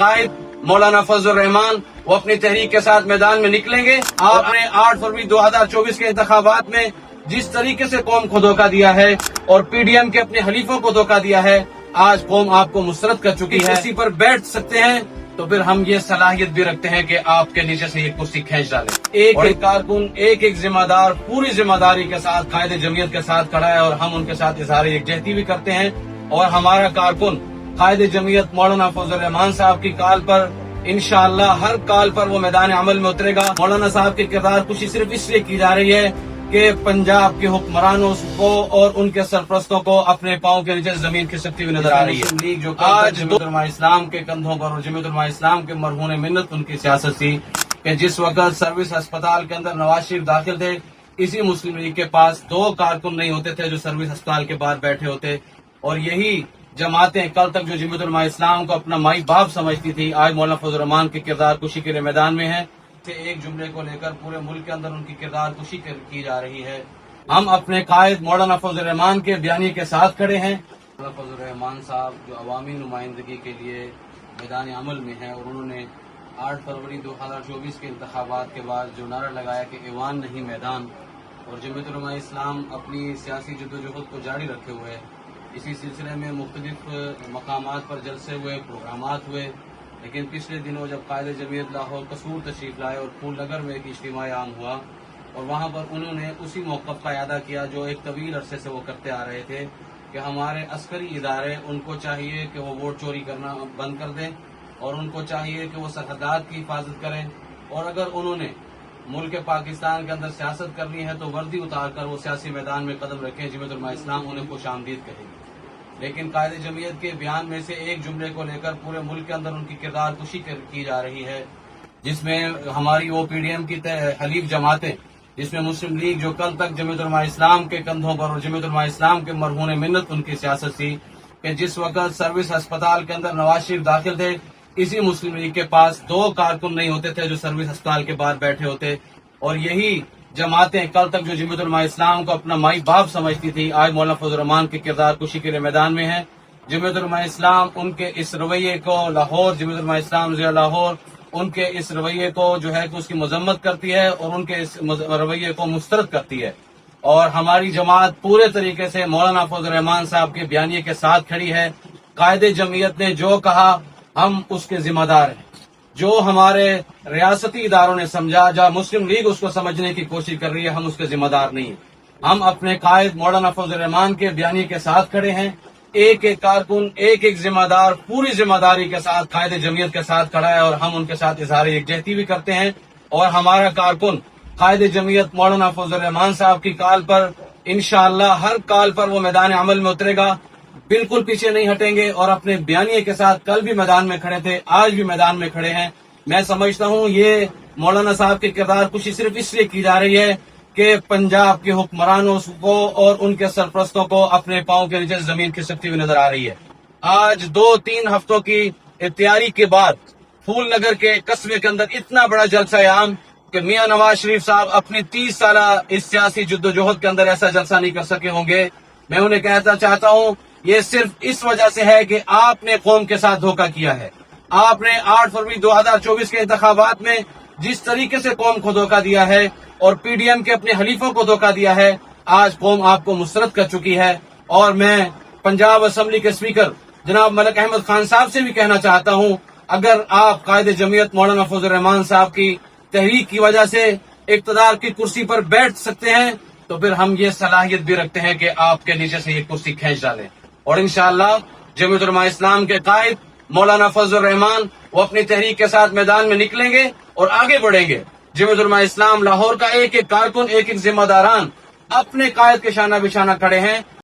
قائد مولانا فضل الرحمان وہ اپنی تحریک کے ساتھ میدان میں نکلیں گے. آپ نے 8 فروری 2024 کے انتخابات میں جس طریقے سے قوم کو دھوکہ دیا ہے اور پی ڈی ایم کے اپنے حلیفوں کو دھوکہ دیا ہے، آج قوم آپ کو مسرت کر چکی ہے. اسی پر بیٹھ سکتے ہیں تو پھر ہم یہ صلاحیت بھی رکھتے ہیں کہ آپ کے نیچے سے یہ کرسی کھینچ ڈالیں. ایک ایک کارکن، ایک ایک ذمہ دار پوری ذمہ داری کے ساتھ قائد جمعیت کے ساتھ کھڑا ہے اور ہم ان کے ساتھ اظہار یکجہتی بھی کرتے ہیں. اور ہمارا کارکن قائد جمعیت مولانا فضل الرحمان صاحب کی کال پر انشاءاللہ ہر کال پر وہ میدان عمل میں اترے گا. مولانا صاحب کی کردار کشی صرف اس لیے کی جا رہی ہے کہ پنجاب کے حکمرانوں کو اور ان کے سرپرستوں کو اپنے پاؤں کے نیچے زمین کھسکتی ہوئی نظر آ رہی ہے. جو آج جمعیت علماء اسلام کے کندھوں پر اور جمعیت علماء اسلام کے مرہون منت ان کی سیاست تھی کہ جس وقت سروس ہسپتال کے اندر نواز شریف داخل تھے، اسی مسلم لیگ کے پاس 2 کارکن نہیں ہوتے تھے جو سروس ہسپتال کے باہر بیٹھے ہوتے. اور یہی جماعتیں کل تک جو جمعیت علماء اسلام کو اپنا مائی باپ سمجھتی تھی، آج مولانا فضل الرحمان کی کردار کشی کے لیے میدان میں ہے. ایک جملے کو لے کر پورے ملک کے اندر ان کی کردار کشی کی جا رہی ہے. ہم اپنے قائد مولانا فضل الرحمان کے بیانیے کے ساتھ کھڑے ہیں. مولانا فضل الرحمان صاحب جو عوامی نمائندگی کے لیے میدان عمل میں ہیں اور انہوں نے 8 فروری 2024 کے انتخابات کے بعد جو نعرہ لگایا کہ ایوان نہیں میدان، اور جمعیت علماء اسلام اپنی سیاسی جدوجہد کو جاری رکھے ہوئے، اسی سلسلے میں مختلف مقامات پر جلسے ہوئے، پروگرامات ہوئے. لیکن پچھلے دنوں جب قائد جمعیت لاہور قصور تشریف لائے اور پھول نگر میں ایک اجتماع عام ہوا اور وہاں پر انہوں نے اسی موقف کا اعادہ کیا جو ایک طویل عرصے سے وہ کرتے آ رہے تھے کہ ہمارے عسکری ادارے ان کو چاہیے کہ وہ ووٹ چوری کرنا بند کر دیں اور ان کو چاہیے کہ وہ سرحدات کی حفاظت کریں، اور اگر انہوں نے ملک پاکستان کے اندر سیاست کرنی ہے تو وردی اتار کر وہ سیاسی میدان میں قدم رکھیں. جمعیت علماء اسلام انہیں خوش آمدید کہے گی. لیکن قائد جمعیت کے بیان میں سے ایک جملے کو لے کر پورے ملک کے اندر ان کی کردار کشی کی جا رہی ہے، جس میں ہماری وہ پی ڈی ایم کی حلیف جماعتیں، جس میں مسلم لیگ جو کل تک جمعیت علماء اسلام کے کندھوں پر اور جمعیت علماء اسلام کے مرہون منت ان کی سیاست تھی کہ جس وقت سروس ہسپتال کے اندر نواز شریف داخل تھے، اسی مسلم لیگ کے پاس 2 کارکن نہیں ہوتے تھے جو سروس ہسپتال کے باہر بیٹھے ہوتے. اور یہی جماعتیں کل تک جو جمعیت علماء اسلام کو اپنا مائی باپ سمجھتی تھی، آج مولانا فضل الرحمان کی کردار کشی کے لیے میدان میں ہے. جمعیت علماء اسلام ان کے اس رویے کو لاہور، جمعیت علماء اسلام ضلع لاہور ان کے اس رویے کو جو ہے کہ اس کی مذمت کرتی ہے اور ان کے اس رویے کو مسترد کرتی ہے. اور ہماری جماعت پورے طریقے سے مولانا فضل الرحمان صاحب کے بیانیے کے ساتھ کھڑی ہے. قائد جمعیت نے جو کہا ہم اس کے ذمہ دار ہیں. جو ہمارے ریاستی اداروں نے سمجھا، جہاں مسلم لیگ اس کو سمجھنے کی کوشش کر رہی ہے، ہم اس کے ذمہ دار نہیں ہیں. ہم اپنے قائد مولانا فضل الرحمان کے بیانیے کے ساتھ کھڑے ہیں. ایک ایک کارکن، ایک ایک ذمہ دار پوری ذمہ داری کے ساتھ قائد جمعیت کے ساتھ کھڑا ہے اور ہم ان کے ساتھ اظہار یکجہتی بھی کرتے ہیں. اور ہمارا کارکن قائد جمعیت مولانا فضل الرحمان صاحب کی کال پر انشاءاللہ ہر کال پر وہ میدان عمل میں اترے گا. بالکل پیچھے نہیں ہٹیں گے اور اپنے بیانیے کے ساتھ کل بھی میدان میں کھڑے تھے، آج بھی میدان میں کھڑے ہیں. میں سمجھتا ہوں یہ مولانا صاحب کی کردار کشی صرف اس لیے کی جا رہی ہے کہ پنجاب کے حکمرانوں کو اور ان کے سرپرستوں کو اپنے پاؤں کے نیچے زمین کھسکتی ہوئی نظر آ رہی ہے. آج 2-3 ہفتوں کی تیاری کے بعد پھول نگر کے قصبے کے اندر اتنا بڑا جلسہ عام کہ میاں نواز شریف صاحب اپنی 30 سالہ اس سیاسی جدوجہد کے اندر ایسا جلسہ نہیں کر سکے ہوں گے. میں انہیں کہنا چاہتا ہوں یہ صرف اس وجہ سے ہے کہ آپ نے قوم کے ساتھ دھوکہ کیا ہے. آپ نے 8 فروری 2024 کے انتخابات میں جس طریقے سے قوم کو دھوکہ دیا ہے اور پی ڈی ایم کے اپنے حلیفوں کو دھوکہ دیا ہے، آج قوم آپ کو مسرت کر چکی ہے. اور میں پنجاب اسمبلی کے اسپیکر جناب ملک احمد خان صاحب سے بھی کہنا چاہتا ہوں، اگر آپ قائد جمعیت مولانا فضل الرحمان صاحب کی تحریک کی وجہ سے اقتدار کی کرسی پر بیٹھ سکتے ہیں تو پھر ہم یہ صلاحیت بھی رکھتے ہیں کہ آپ کے نیچے سے یہ کرسی کھینچ ڈالیں. اور انشاءاللہ جمعیت علماء اسلام کے قائد مولانا فضل الرحمان وہ اپنی تحریک کے ساتھ میدان میں نکلیں گے اور آگے بڑھیں گے. جمعیت علماء اسلام لاہور کا ایک ایک کارکن، ایک ایک ذمہ داران اپنے قائد کے شانہ بشانہ کھڑے ہیں.